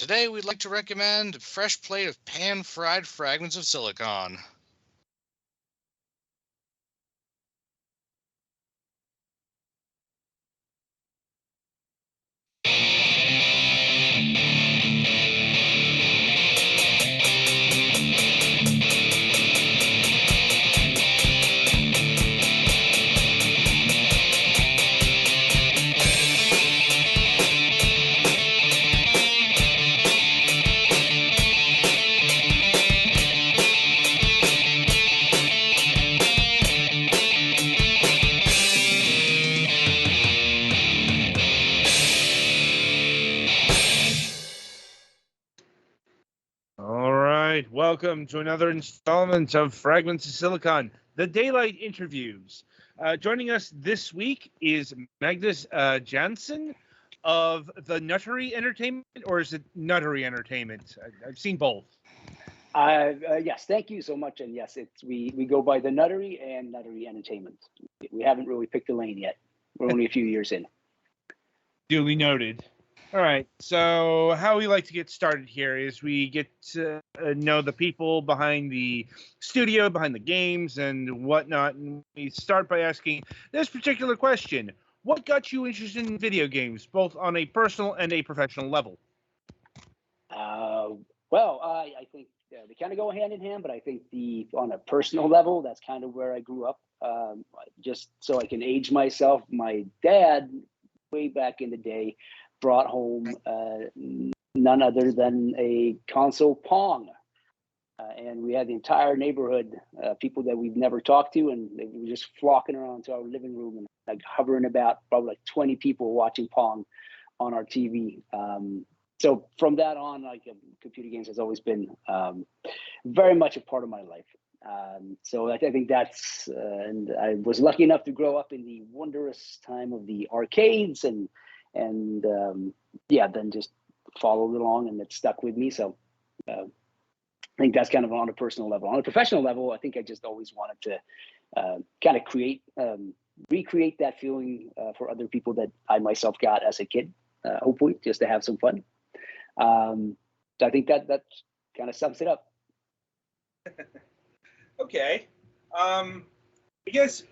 Today we'd like to recommend a fresh plate of pan-fried fragments of silicon. All right, welcome to another installment of Fragments of Silicon, the Daylight Interviews. Joining us this week is Magnus Jansson of the Nuttery Entertainment, or is it Nuttery Entertainment? I've seen both. Yes, thank you so much. And yes, we go by the Nuttery and Nuttery Entertainment. We haven't really picked a lane yet. We're only a few years in. Duly noted. All right, so how we like to get started here is we get to know the people behind the studio, behind the games and whatnot, and we start by asking this particular question. What got you interested in video games, both on a personal and a professional level? I think they kind of go hand in hand, but I think on a personal level, that's kind of where I grew up. Just so I can age myself, my dad, way back in the day, brought home none other than a console Pong. And we had the entire neighborhood, people that we've never talked to, and they were just flocking around to our living room and like hovering about, probably like 20 people watching Pong on our TV. So from that on, like computer games has always been very much a part of my life. So I think that's, and I was lucky enough to grow up in the wondrous time of the arcades and then just followed along and it stuck with me. So I think that's kind of on a personal level. On a professional level, I think I just always wanted to kind of recreate that feeling for other people that I myself got as a kid, hopefully just to have some fun. So I think that kind of sums it up. Okay. I guess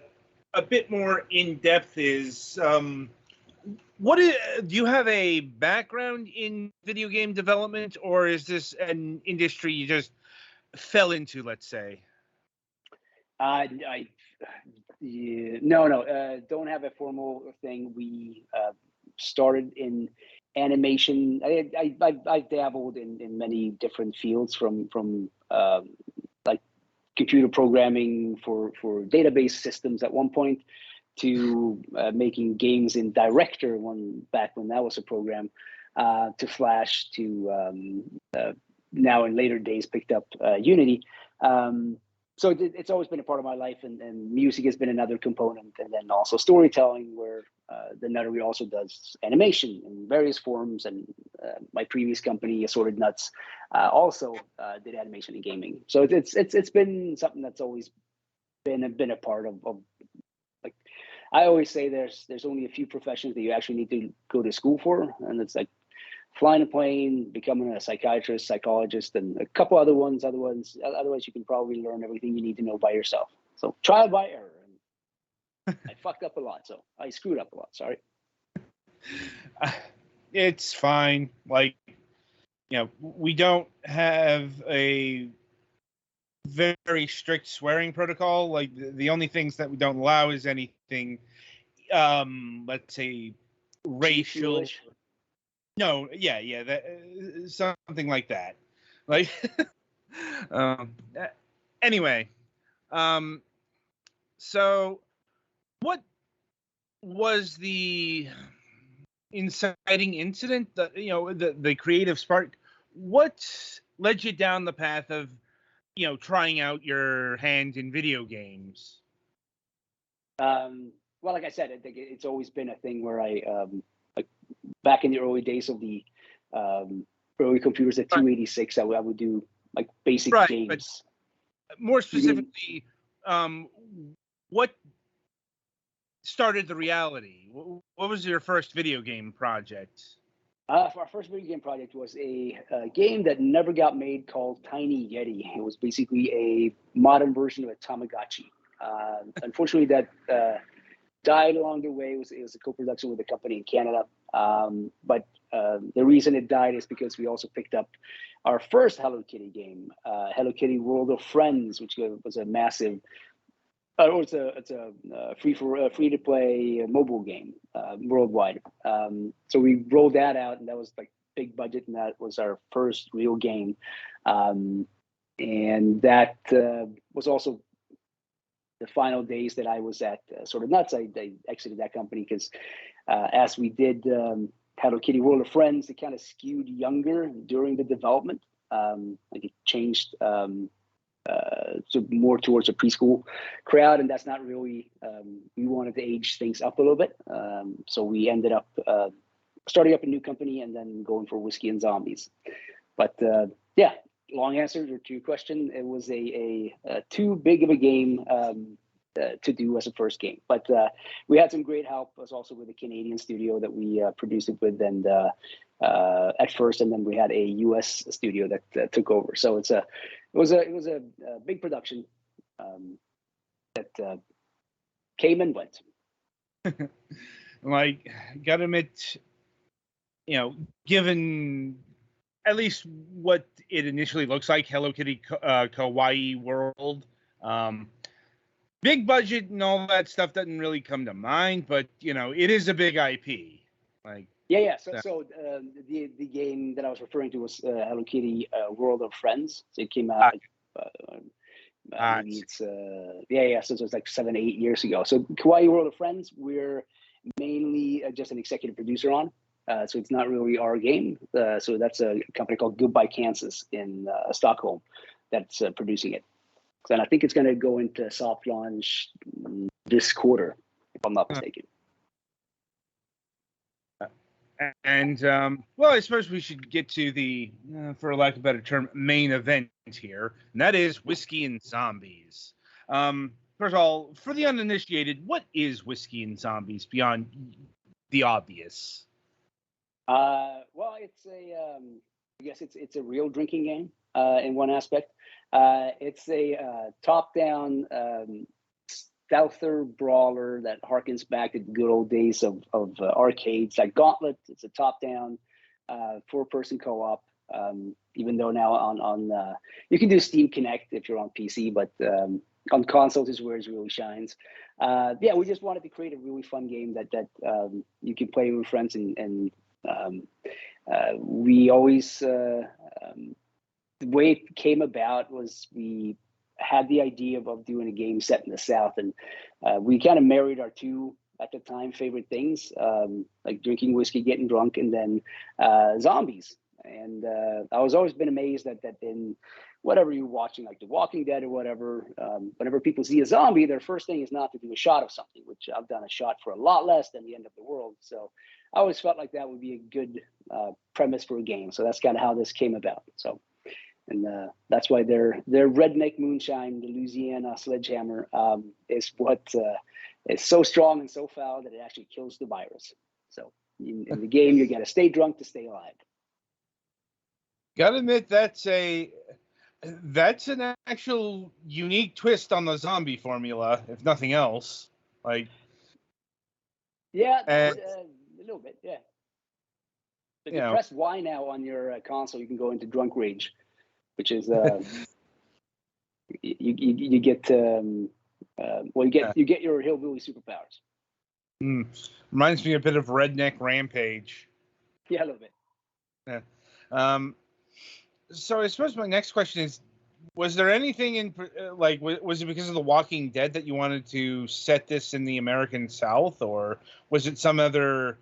a bit more in depth is do you have a background in video game development, or is this an industry you just fell into, let's say? No, don't have a formal thing. We started in animation. I dabbled in many different fields from like computer programming for database systems at one point to making games in Director back when that was a program, to Flash, to now in later days picked up Unity. So it's always been a part of my life, and music has been another component, and then also storytelling, where the Nuttery also does animation in various forms, and my previous company, Assorted Nuts, also did animation and gaming. So it's been something that's always been a part of like, I always say there's only a few professions that you actually need to go to school for, and it's like flying a plane, becoming a psychiatrist, psychologist, and a couple other ones. Otherwise, you can probably learn everything you need to know by yourself. So trial by error. And I fucked up a lot, so I screwed up a lot. Sorry. It's fine. Like, we don't have a very strict swearing protocol. Like, the only things that we don't allow is anything, let's say, racial. No, yeah, that something like that. Like, anyway, so what was the inciting incident that, the creative spark? What led you down the path of, trying out your hand in video games? Well, like I said, I think it's always been a thing where I, back in the early days of the early computers at 286, I would do like basic games. But more specifically, what started the reality? What was your first video game project? For our first video game project was a game that never got made called Tiny Yeti. It was basically a modern version of a Tamagotchi. Unfortunately, that died along the way. It was a co-production with a company in Canada. But the reason it died is because we also picked up our first Hello Kitty game, Hello Kitty World of Friends, which was a massive it's a free to play mobile game worldwide. So we rolled that out, and that was like big budget, and that was our first real game. And that was also the final days that I was at Sort of Nuts. I exited that company because as we did Hello Kitty World of Friends, it kind of skewed younger during the development. Like it changed. So more towards a preschool crowd, and that's not really we wanted to age things up a little bit, so we ended up starting up a new company and then going for Whiskey and Zombies. But yeah, long answer to your question, it was a too big of a game to do as a first game, but we had some great help. It was also with a Canadian studio that we produced it with, and at first, and then we had a US studio that took over. So it was a big production that came and went. Like, gotta admit, given at least what it initially looks like, Hello Kitty Kawaii World, big budget and all that stuff doesn't really come to mind, but it is a big IP. Like, yeah. So the game that I was referring to was Hello Kitty World of Friends. So it came out maybe it's so it was like 7-8 years ago. So Kawaii World of Friends, we're mainly just an executive producer on. So it's not really our game. So that's a company called Goodbye Kansas in Stockholm that's producing it. And I think it's going to go into soft launch this quarter, if I'm not mistaken. And well, I suppose we should get to the, for lack of a better term, main event here, and that is Whiskey and Zombies. First of all, for the uninitiated, what is Whiskey and Zombies beyond the obvious? Well, it's I guess it's a real drinking game in one aspect. It's a top-down stealther brawler that harkens back to the good old days of arcades like Gauntlet. It's a top-down 4-person co-op. Even though now on you can do Steam Connect if you're on PC, but on consoles is where it really shines. Yeah, we just wanted to create a really fun game that you can play with friends, and we always the way it came about was we had the idea of doing a game set in the South, and we kind of married our two at the time favorite things, like drinking whiskey, getting drunk, and then zombies. And I was always been amazed that in whatever you're watching, like The Walking Dead or whatever, whenever people see a zombie, their first thing is not to do a shot of something, which I've done a shot for a lot less than the end of the world. So I always felt like that would be a good premise for a game. So that's kind of how this came about. So, and that's why their redneck moonshine, the Louisiana sledgehammer, is what is so strong and so foul that it actually kills the virus. So in the game, you got to stay drunk to stay alive. Gotta admit, that's an actual unique twist on the zombie formula, if nothing else. Like, yeah, a little bit, yeah. If you press Y now on your console, you can go into drunk rage, which is you get you get your hillbilly superpowers. Reminds me a bit of Redneck Rampage. Yeah, a little bit. Yeah. So I suppose my next question is, was there anything in was it because of The Walking Dead that you wanted to set this in the American South, or was it some other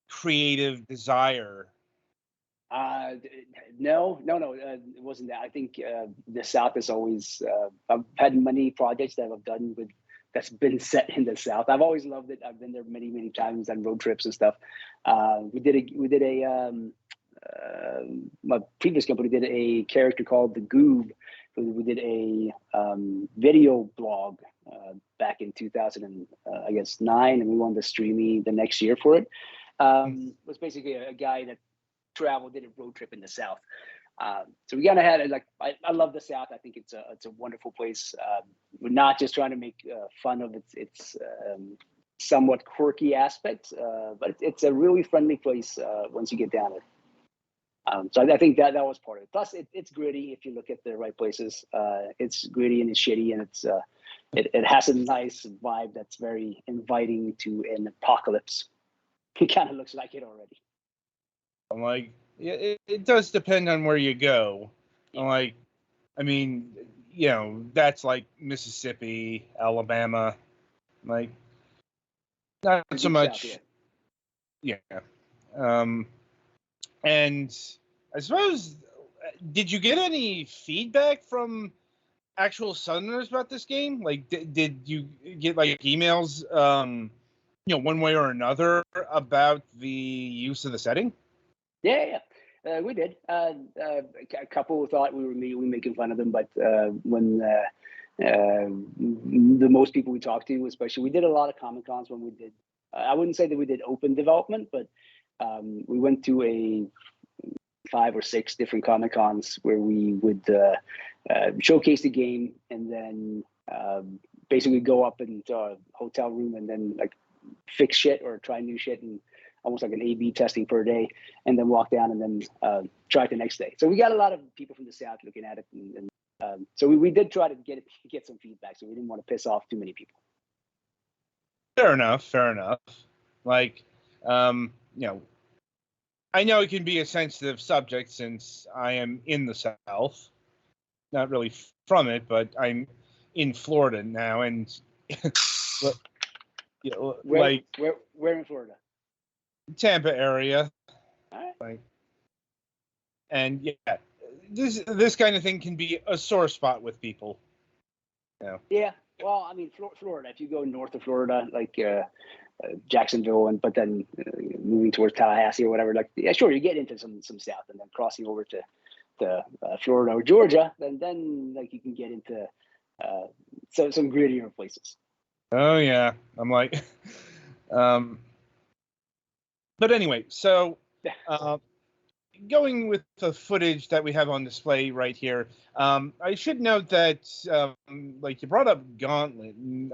creative desire? No, it wasn't that. I think the South is always. I've had many projects that I've done that's been set in the South. I've always loved it. I've been there many times on road trips and stuff. We did a my previous company did a character called the Goob. We did a video blog back in 2009, and we won the Streamy the next year for it. Was basically a guy that did a road trip in the South. So we kind of had like I love the South. I think it's a wonderful place. We're not just trying to make fun of its somewhat quirky aspects, but it's a really friendly place once you get down there. So I think that was part of it. Plus, it's gritty if you look at the right places. It's gritty and it's shitty, and it has a nice vibe that's very inviting to an apocalypse. It kind of looks like it already. I'm like, yeah, it does depend on where you go. I'm like, I mean, that's like Mississippi, Alabama, like not so much. South, yeah. And I suppose, did you get any feedback from actual Southerners about this game? Like, did you get like emails, one way or another about the use of the setting? Yeah. We did. A couple thought we were making fun of them, but when the most people we talked to, especially, we did a lot of Comic Cons when we did. I wouldn't say that we did open development, but we went to a 5 or 6 different Comic Cons where we would showcase the game and then basically go up into a hotel room and then like fix shit or try new shit, and almost like an A/B testing per day, and then walk down and then try it the next day. So we got a lot of people from the South looking at it, and so we did try to get some feedback. So we didn't want to piss off too many people. Fair enough. Like, I know it can be a sensitive subject since I am in the South. Not really from it, but I'm in Florida now, and Where in Florida? Tampa area. All right. Like, and yeah, this kind of thing can be a sore spot with people. Yeah. Well, I mean, Florida. If you go north of Florida, like Jacksonville, but then moving towards Tallahassee or whatever, like, yeah, sure, you get into some South, and then crossing over to Florida or Georgia, then like you can get into some grittier places. Oh yeah, I'm like, but anyway, so going with the footage that we have on display right here, I should note that like you brought up Gauntlet, and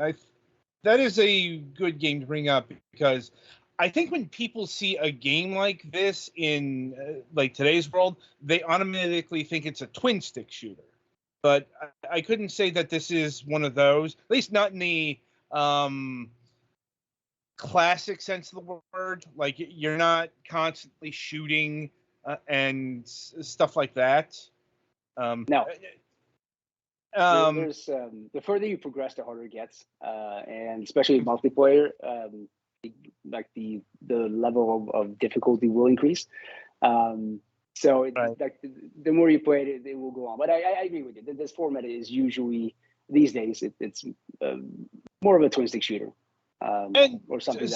that is a good game to bring up, because I think when people see a game like this in like today's world, they automatically think it's a twin stick shooter. But I couldn't say that this is one of those, at least not in the classic sense of the word. Like, you're not constantly shooting and stuff like that. No. There's the further you progress, the harder it gets, and especially multiplayer. Like the level of difficulty will increase. So right. Like the more you play it, it will go on. But I agree with you. This format is usually these days it's more of a twin stick shooter, or something.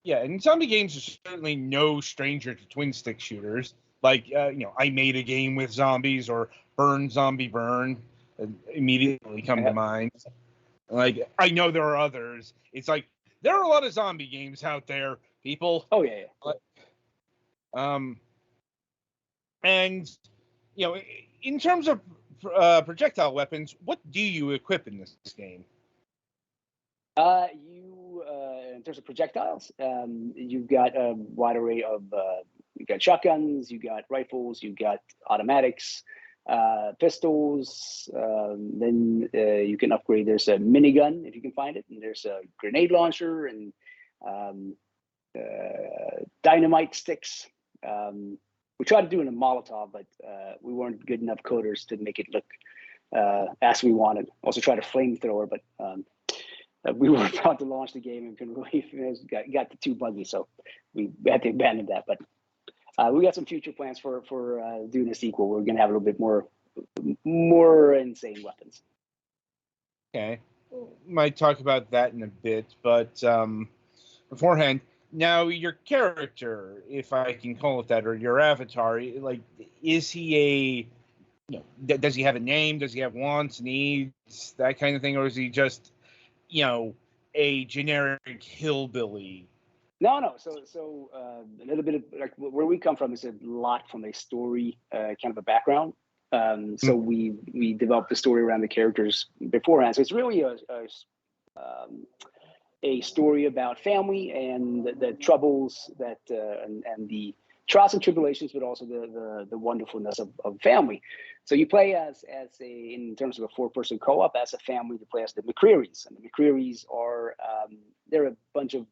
And zombie games are certainly no stranger to twin stick shooters. Like I made a game with zombies, or Burn Zombie Burn immediately come to mind. Like, I know there are others. It's like there are a lot of zombie games out there, people. Oh yeah. And in terms of projectile weapons, what do you equip in this game? In terms of projectiles, you've got a wide array of you've got shotguns, you've got rifles, you've got automatics, pistols. Then you can upgrade. There's a minigun if you can find it, and there's a grenade launcher and dynamite sticks. We tried to do it in a Molotov, but we weren't good enough coders to make it look as we wanted. Also tried a flamethrower, but we were about to launch the game and couldn't really got too buggy, so we had to abandon that. But we got some future plans for doing a sequel. We're gonna have a little bit more insane weapons. Okay, might talk about that in a bit, but beforehand, now your character, if I can call it that, or your avatar, like, is he does he have a name? Does he have wants, needs, that kind of thing, or is he just a generic hillbilly? No. So a little bit of like where we come from is a lot from a story kind of a background. So we developed the story around the characters beforehand. So it's really a story about family and the troubles that and the trials and tribulations, but also the wonderfulness of family. So you play as a in terms of a 4-person co-op as a family. You play as the McCrearys, and the McCrearys are they're a bunch of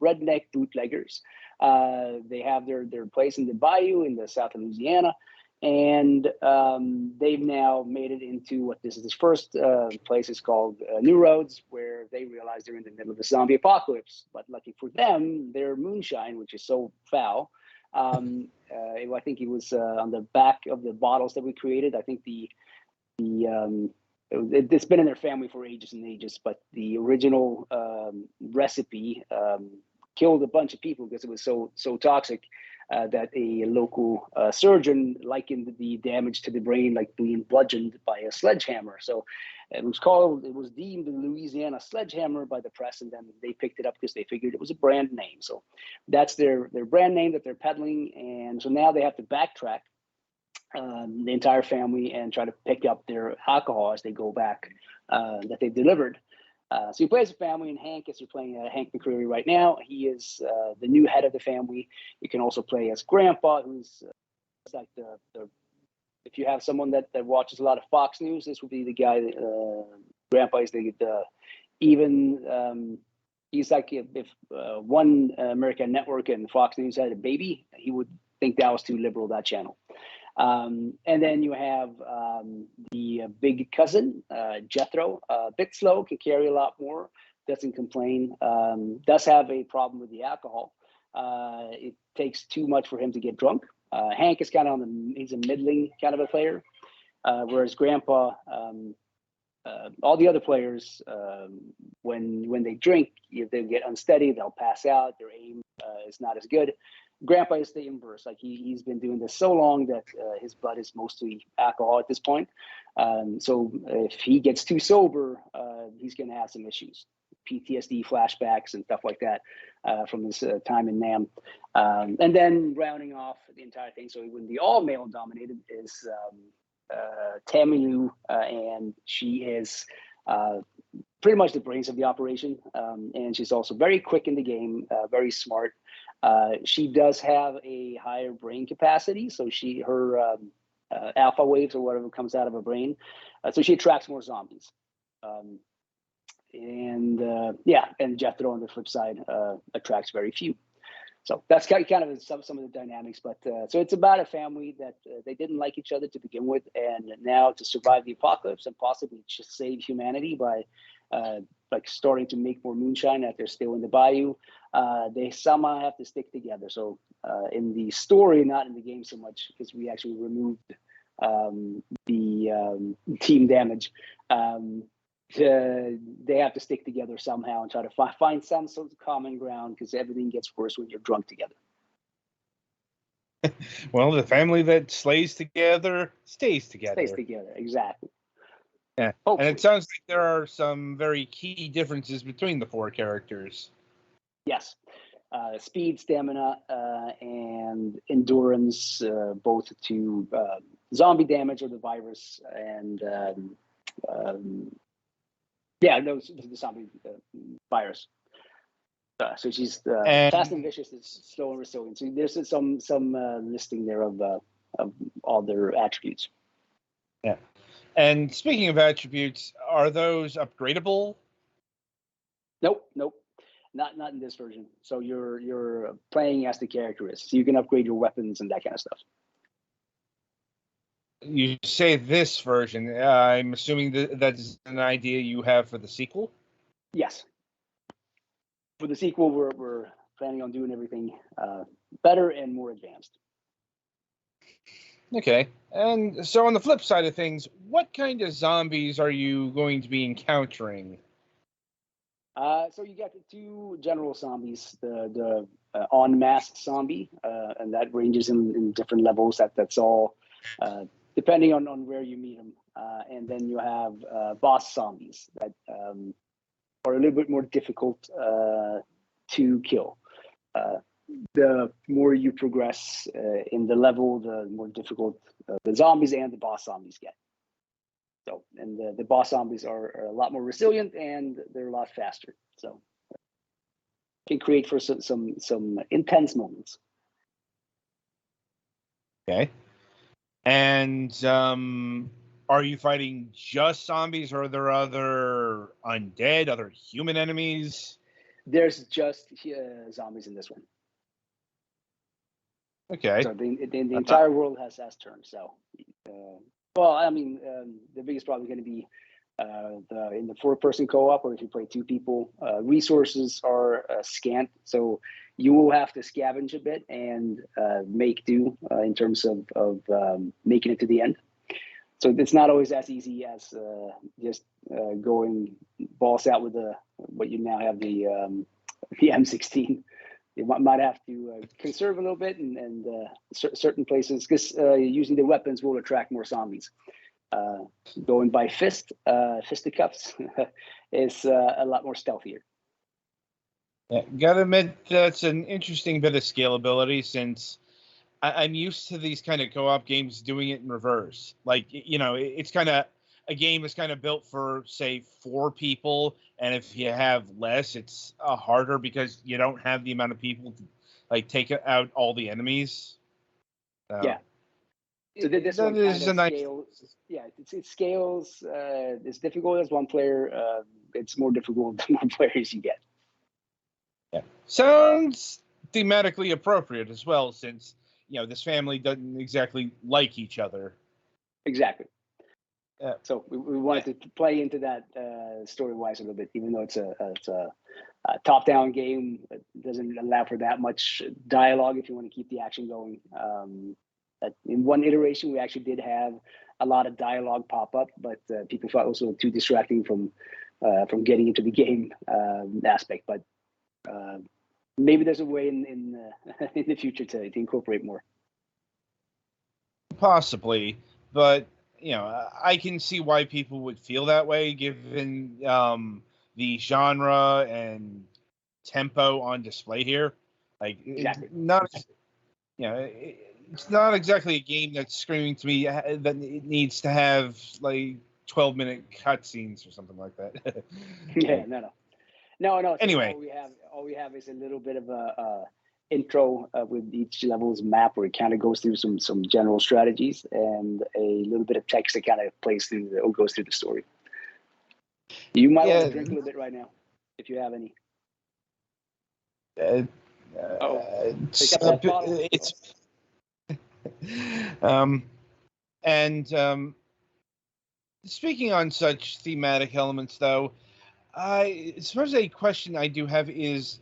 redneck bootleggers. They have their place in the bayou in the south of Louisiana. And they've now made it into what this first place is called New Roads, where they realize they're in the middle of a zombie apocalypse. But lucky for them, their moonshine, which is so foul, I think it was on the back of the bottles that we created. I think it's been in their family for ages and ages, but the original recipe killed a bunch of people because it was so toxic. That a local surgeon likened the damage to the brain like being bludgeoned by a sledgehammer. So it was deemed the Louisiana sledgehammer by the press, and then they picked it up because they figured it was a brand name. So that's their brand name that they're peddling, and so now they have to backtrack the entire family and try to pick up their alcohol as they go back that they delivered. So you play as a family, and Hank, as you're playing Hank McCreary right now, he is the new head of the family. You can also play as Grandpa, who's like the if you have someone that watches a lot of Fox News, this would be the guy. Grandpa is the even he's like if one American network and Fox News had a baby, he would think that was too liberal, that channel. And then you have the big cousin, Jethro, a bit slow, can carry a lot more, doesn't complain, does have a problem with the alcohol. It takes too much for him to get drunk. Hank is kind of he's a middling kind of a player, whereas Grandpa, all the other players, when they drink, they get unsteady, they'll pass out, their aim is not as good. Grandpa is the inverse. Like he's been doing this so long that his blood is mostly alcohol at this point. So if he gets too sober, he's going to have some issues, PTSD flashbacks and stuff like that from his time in Nam. And then rounding off the entire thing, so he wouldn't be all male dominated, is Tammy Lou, and she is pretty much the brains of the operation. And she's also very quick in the game, very smart. She does have a higher brain capacity, so her alpha waves or whatever comes out of her brain, so she attracts more zombies. And Jethro on the flip side attracts very few. So that's kind of some of the dynamics. But so it's about a family that they didn't like each other to begin with, and now to survive the apocalypse and possibly just save humanity by like starting to make more moonshine that they're still in the bayou, they somehow have to stick together. So in the story, not in the game so much, because we actually removed the team damage. They have to stick together somehow and try to find some sort of common ground, because everything gets worse when you're drunk together. Well, the family that slays together stays together. Stays together, exactly. Yeah. Hopefully. And it sounds like there are some very key differences between the 4 characters. Yes. Speed, stamina, and endurance, both to zombie damage or the virus, and the zombie virus. So she's fast and vicious, is slow and resilient. So there's some listing there of all their attributes. Yeah. And speaking of attributes, are those upgradable? Nope. Not in this version. So you're playing as the character is. So you can upgrade your weapons and that kind of stuff. You say this version. I'm assuming that's an idea you have for the sequel? Yes. For the sequel, we're planning on doing everything better and more advanced. Okay. And so on the flip side of things, what kind of zombies are you going to be encountering? So you got the 2 general zombies, the en masse zombie, and that ranges in different levels. That's all depending on where you meet them. And then you have boss zombies that are a little bit more difficult to kill. the more you progress in the level, the more difficult the zombies and the boss zombies get. So, and the boss zombies are a lot more resilient and they're a lot faster. So, can create for some intense moments. Okay. And are you fighting just zombies, or are there other undead, other human enemies? There's just zombies in this one. Okay. So the entire world has terms. So, well, I mean, the biggest problem is going to be in the 4-person co-op, or if you play 2 people, resources are scant. So you will have to scavenge a bit and make do in terms of making it to the end. So it's not always as easy as just going balls out with what you now have the M16. You might have to conserve a little bit and certain places, because usually the weapons will attract more zombies. Going by fisticuffs is a lot more stealthier. Yeah, gotta admit that's an interesting bit of scalability, since I'm used to these kind of co-op games doing it in reverse. Like, it's kind of a game that's kind of built for, say, 4 people, and if you have less, it's harder because you don't have the amount of people to like take out all the enemies. Yeah. So this one is kind a of nice. scales. Yeah, it scales. It's difficult as one player. It's more difficult the more players you get. Yeah, sounds thematically appropriate as well, since this family doesn't exactly like each other. Exactly. So we wanted to play into that story-wise a little bit, even though it's a top-down game. It doesn't allow for that much dialogue if you want to keep the action going. In one iteration, we actually did have a lot of dialogue pop up, but people thought it was a little too distracting from getting into the game aspect. But maybe there's a way in the future to incorporate more. Possibly, but I can see why people would feel that way, given the genre and tempo on display here. Like, exactly. It's not exactly a game that's screaming to me that it needs to have like 12-minute cutscenes or something like that. Yeah, no. So anyway, all we have is a little bit of a intro with each level's map, where it kind of goes through some general strategies, and a little bit of text that kind of goes through the story. You might want to drink a little bit right now, if you have any. Pick up that bottle. It's and speaking on such thematic elements, though, I suppose a question I do have is,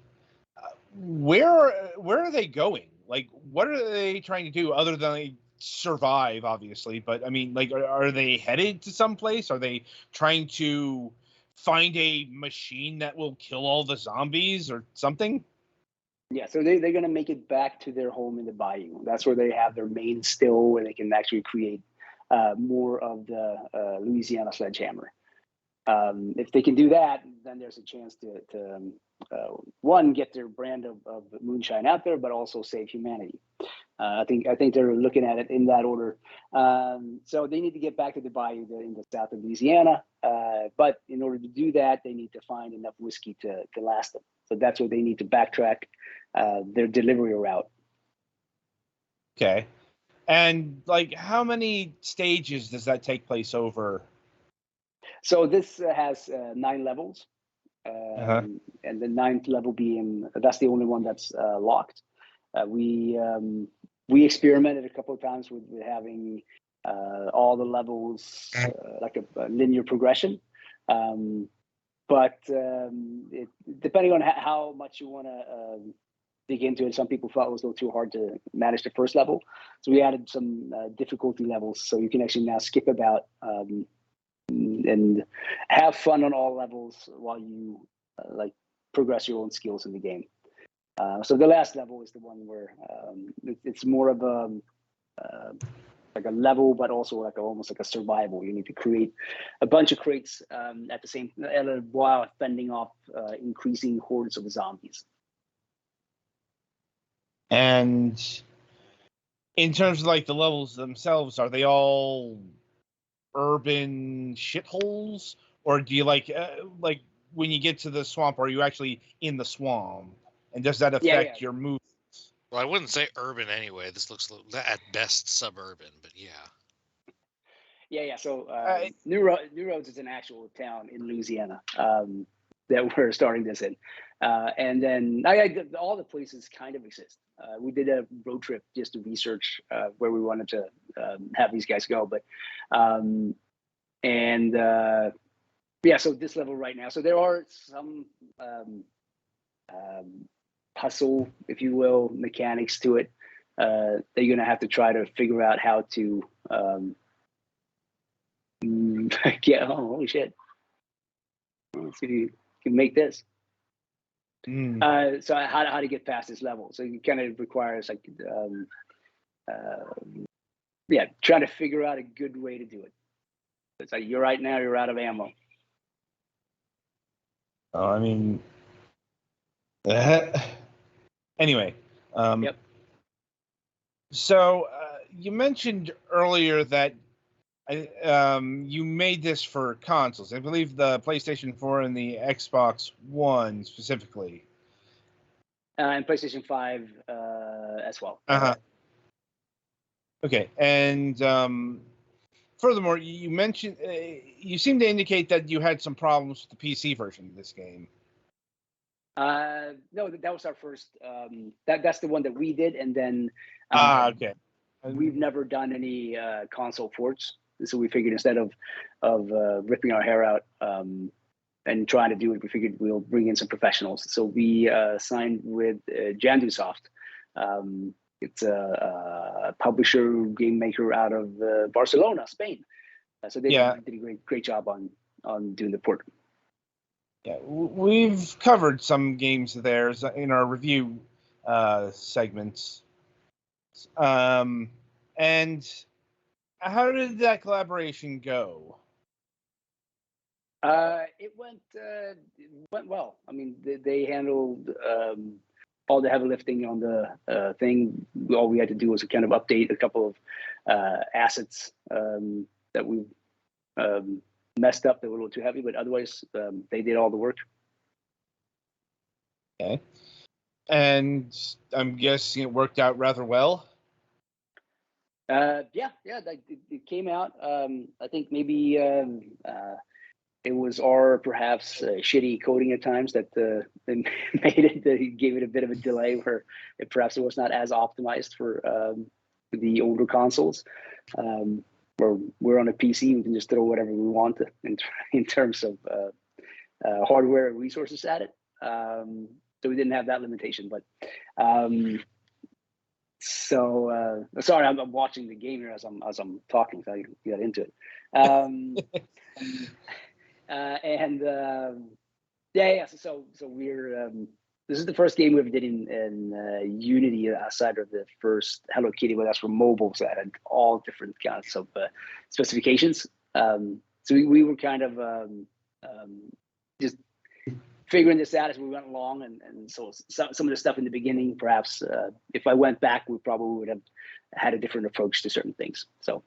where are they going? Like, what are they trying to do other than like, survive, obviously? But I mean, like, are they headed to some place? Are they trying to find a machine that will kill all the zombies or something? Yeah, so they're going to make it back to their home in the bayou. That's where they have their main still, where they can actually create more of the Louisiana sledgehammer. If they can do that, then there's a chance to one, get their brand of moonshine out there, but also save humanity. I think they're looking at it in that order. So they need to get back to the bayou in the south of Louisiana. But in order to do that, they need to find enough whiskey to last them. So that's where they need to backtrack their delivery route. Okay. And like, how many stages does that take place over? So this has 9 levels. And the 9th level that's the only one that's locked. We experimented a couple of times with having all the levels like a linear progression. But depending on how much you want to dig into it, some people thought it was a little too hard to manage the first level. So we added some difficulty levels, so you can actually now skip about and have fun on all levels while you progress your own skills in the game. So the last level is the one where it's more of like a level, but also almost like a survival. You need to create a bunch of crates at the same while fending off increasing hordes of zombies. And in terms of like the levels themselves, are they all urban shitholes, or do you like when you get to the swamp, are you actually in the swamp, and does that affect your move? Well, I wouldn't say urban anyway. This looks at best suburban, but yeah. Yeah. So New Roads is an actual town in Louisiana that we're starting this in, and then all the places kind of exist. We did a road trip just to research where we wanted to have these guys go, but so this level right now. So there are some puzzle, if you will, mechanics to it that you're going to have to try to figure out how to holy shit. Let's see if you can make this. So how to get past this level. So it kind of requires like trying to figure out a good way to do it. It's like you're out of ammo. Oh, I mean, anyway. Yep. So you mentioned earlier that you made this for consoles. I believe the PlayStation 4 and the Xbox One specifically. And PlayStation 5 as well. Okay, and furthermore, you mentioned you seem to indicate that you had some problems with the PC version of this game. No, that was our first. That's the one that we did, and then okay. We've never done any console ports, so we figured instead of ripping our hair out and trying to do it, we figured we'll bring in some professionals. So we signed with Jansson. It's a publisher, game maker out of Barcelona, Spain. So they did a great job on doing the port. Yeah, we've covered some games of theirs in our review segments. And how did that collaboration go? It went well. I mean, they handled all the heavy lifting on the thing. All we had to do was kind of update a couple of assets that we messed up that were a little too heavy, but otherwise they did all the work. Okay. And I'm guessing it worked out rather well. It came out. I think maybe it was our perhaps shitty coding at times that made it. That gave it a bit of a delay where perhaps it was not as optimized for the older consoles. Where we're on a PC, we can just throw whatever we want in terms of hardware and resources at it. So we didn't have that limitation, but. Sorry, I'm watching the game here as I'm talking, so I get into it. So we're this is the first game we ever did in Unity outside of the first Hello Kitty, but that's for mobile, so that had all different kinds of specifications. So we were kind of just figuring this out as we went along, and so some of the stuff in the beginning, perhaps if I went back, we probably would have had a different approach to certain things. So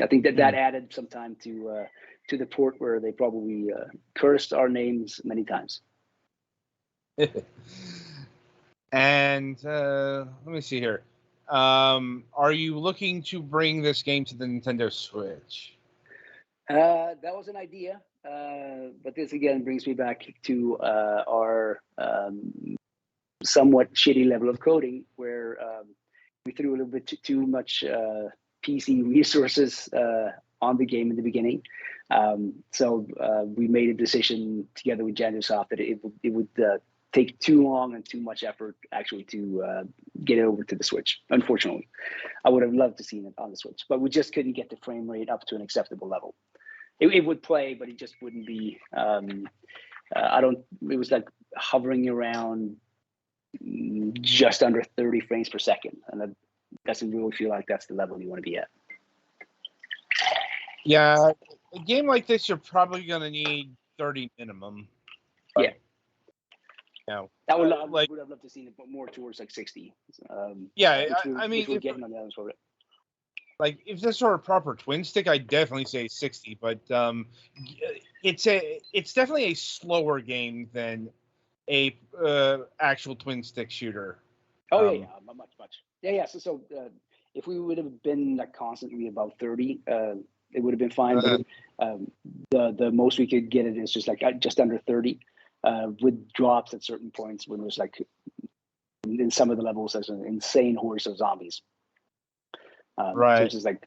I think that added some time to the port where they probably cursed our names many times. And let me see here. Are you looking to bring this game to the Nintendo Switch? That was an idea. But this again brings me back to our somewhat shitty level of coding, where we threw a little bit too much PC resources on the game in the beginning. So we made a decision together with Jansson that it would take too long and too much effort actually to get it over to the Switch. Unfortunately, I would have loved to see it on the Switch, but we just couldn't get the frame rate up to an acceptable level. It would play, but it just wouldn't be. It was like hovering around just under 30 frames per second, and that doesn't really feel like that's the level you want to be at. Yeah, a game like this, you're probably going to need 30 minimum. Yeah. You know, I would like, have loved to see it more towards like 60. yeah, which we're getting on the others for it. Like if this were a proper twin stick, I'd definitely say 60. But it's definitely a slower game than a actual twin stick shooter. Oh yeah, much. Yeah. So if we would have been like constantly above 30, it would have been fine. But the most we could get it is just like just under 30, with drops at certain points when there's like in some of the levels there's an insane horde of zombies. Right. So it's just like,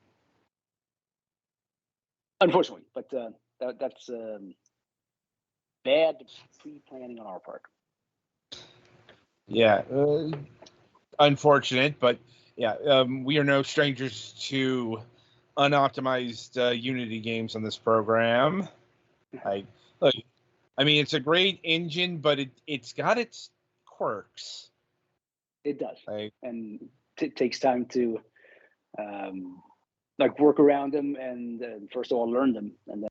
unfortunately, but that's bad pre-planning on our part. Yeah, unfortunate, but yeah, we are no strangers to unoptimized Unity games on this program. Look, I mean, it's a great engine, but it's got its quirks. It does, Like, and it takes time to like work around them, and first of all learn them, and then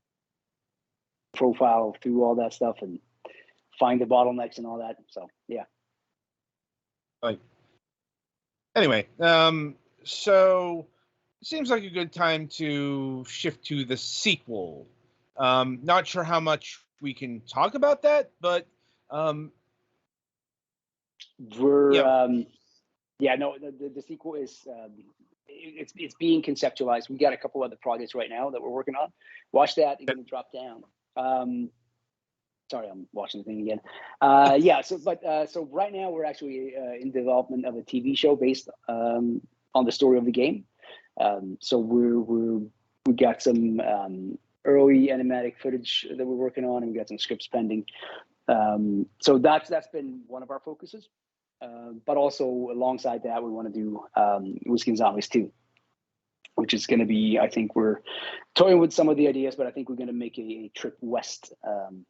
profile through all that stuff and find the bottlenecks and all that. So yeah. like anyway, so it seems like a good time to shift to the sequel. Not sure how much we can talk about that, but We're the sequel is it's being conceptualized. We got a couple other projects right now that we're working on. Watch that. You're going to drop down. Sorry, I'm watching the thing again. So right now we're actually in development of a TV show based on the story of the game. So we got some early animatic footage that we're working on, and we got some scripts pending. So that's been one of our focuses. But also alongside that, we want to do Whiskey and Zombies 2, which is going to be, I think we're toying with some of the ideas, but I think we're going to make a trip west on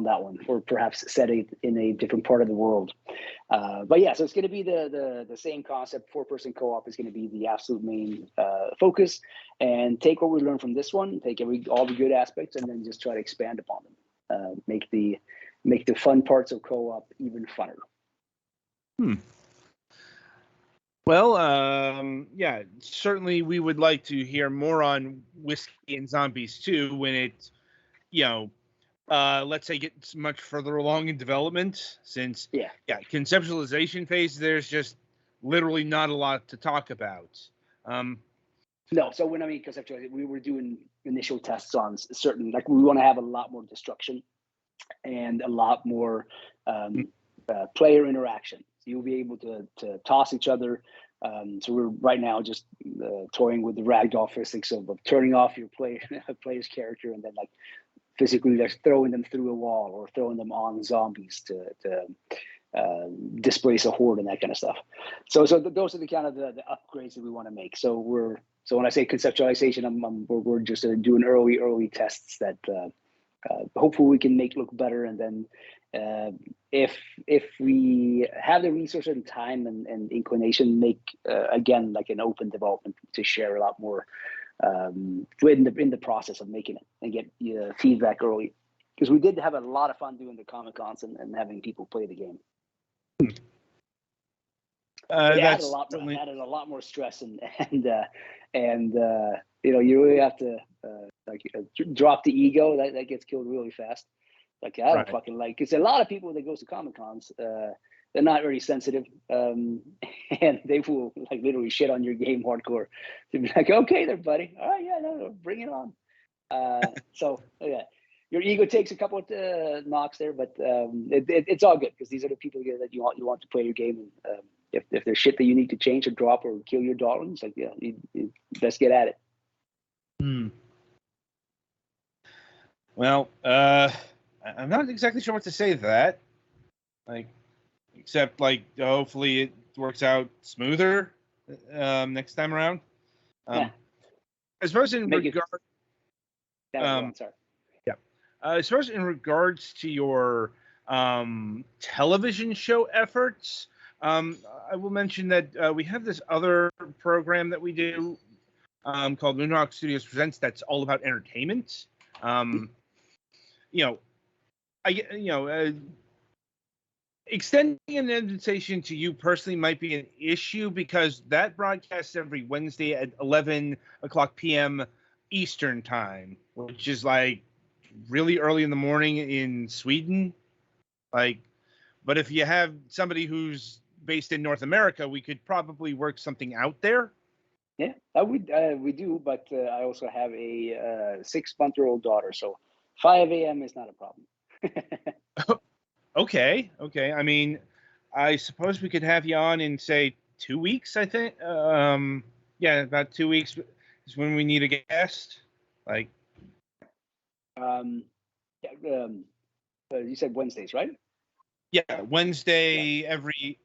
that one, or perhaps set it in a different part of the world. But yeah, so it's going to be the same concept. 4-person co-op is going to be the absolute main focus, and take what we learned from this one, take all the good aspects, and then just try to expand upon them. Make the fun parts of co-op even funner. Well, yeah, certainly we would like to hear more on Whiskey and Zombies 2 when it, let's say gets much further along in development, since conceptualization phase, there's just literally not a lot to talk about. No, so when I mean conceptualization, we were doing initial tests on certain, like we want to have a lot more destruction and a lot more player interaction. So you'll be able to toss each other. So we're right now just toying with the ragdoll physics of turning off your player's character and then like physically just throwing them through a wall or throwing them on zombies to displace a horde and that kind of stuff. So those are the kind of the upgrades that we want to make. So when I say conceptualization, we're just doing early tests that hopefully we can make look better, and then if we have the resources and time and inclination, make again like an open development to share a lot more in the process of making it and get feedback early, because we did have a lot of fun doing the Comic-Cons and having people play the game. It added a lot more stress and you really have to drop the ego that gets killed really fast. Like I don't fucking like, because a lot of people that goes to Comic-Cons, they're not very sensitive, and they will like literally shit on your game hardcore. To be like, okay, there, buddy. All right, yeah, no, bring it on. So yeah, your ego takes a couple of knocks there, but it's all good, because these are the people that you want to play your game. And if there's shit that you need to change or drop or kill your darlings, like you best get at it. Well, I'm not exactly sure what to say to that. Like, except like hopefully it works out smoother next time around. I suppose in regard. I suppose in regards to your television show efforts, I will mention that we have this other program that we do called Moonrock Studios Presents. That's all about entertainment. extending an invitation to you personally might be an issue because that broadcasts every Wednesday at 11 o'clock p.m. Eastern time, which is like really early in the morning in Sweden. Like, but if you have somebody who's based in North America, we could probably work something out there. Yeah, we do, but I also have a 6-month-old daughter, so 5 a.m. is not a problem. Okay. I mean, I suppose we could have you on in say 2 weeks. I think. Yeah, about 2 weeks is when we need a guest. Like, Yeah, you said Wednesdays, right? yeah, Wednesday every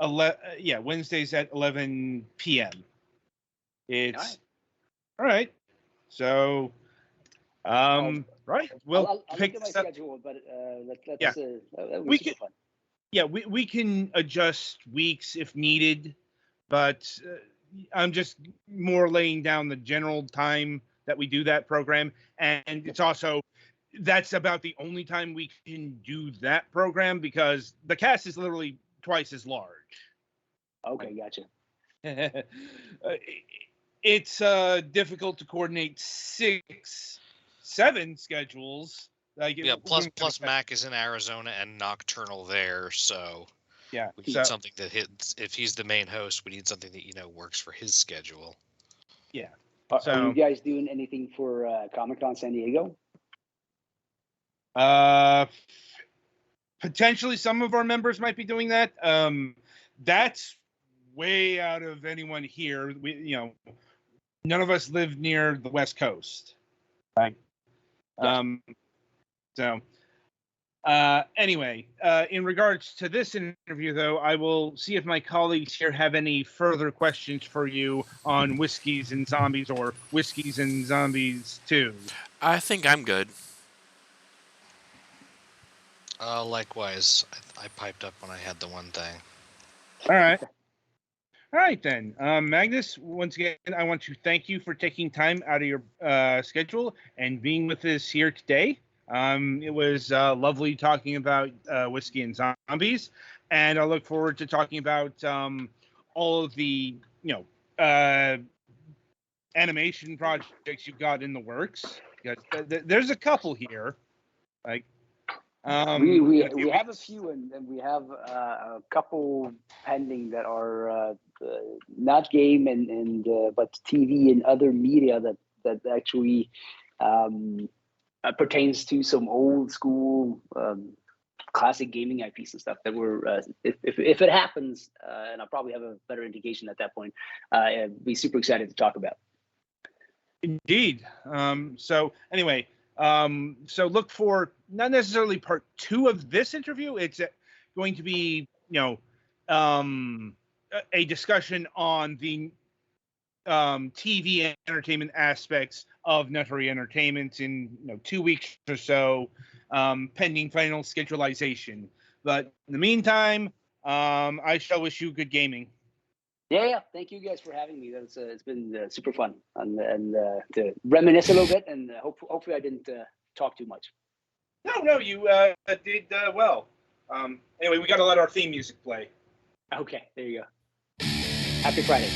Wednesdays at 11 p.m. It's all right. So, right. We'll I'll pick look at my this up. schedule, but Yeah. that We was super fun. Yeah, we can adjust weeks if needed, but I'm just more laying down the general time that we do that program, and it's also that's about the only time we can do that program because the cast is literally twice as large. Okay, gotcha. It's difficult to coordinate 6, 7 schedules. Like, Yeah, plus Mac is in Arizona and nocturnal there, so yeah, we need something that hits. If he's the main host, we need something that works for his schedule. Yeah. Are you guys doing anything for Comic-Con San Diego? Potentially some of our members might be doing that. That's way out of anyone here. None of us live near the West Coast. Right. Anyway, in regards to this interview, though, I will see if my colleagues here have any further questions for you on Whiskeys and Zombies or Whiskeys and Zombies 2. I think I'm good. Likewise, I piped up when I had the one thing. All right then. Magnus, once again, I want to thank you for taking time out of your schedule and being with us here today. It was lovely talking about Whiskey and Zombies, and I look forward to talking about all of the animation projects you've got in the works. Because there's a couple here. Like, we have a few, and we have a couple pending that are not game and but TV and other media that actually pertains to some old school classic gaming IPs and stuff that we're if it happens, and I'll probably have a better indication at that point, be super excited to talk about. Indeed. So anyway, so look for not necessarily part 2 of this interview. It's going to be, a discussion on the TV entertainment aspects of Nuttery Entertainment in 2 weeks or so, pending final schedulization. But in the meantime, I shall wish you good gaming. Yeah. Thank you guys for having me. It's been super fun and to reminisce a little bit, and hopefully I didn't talk too much. No, you did well. Anyway, we got to let our theme music play. Okay, there you go. Happy Friday.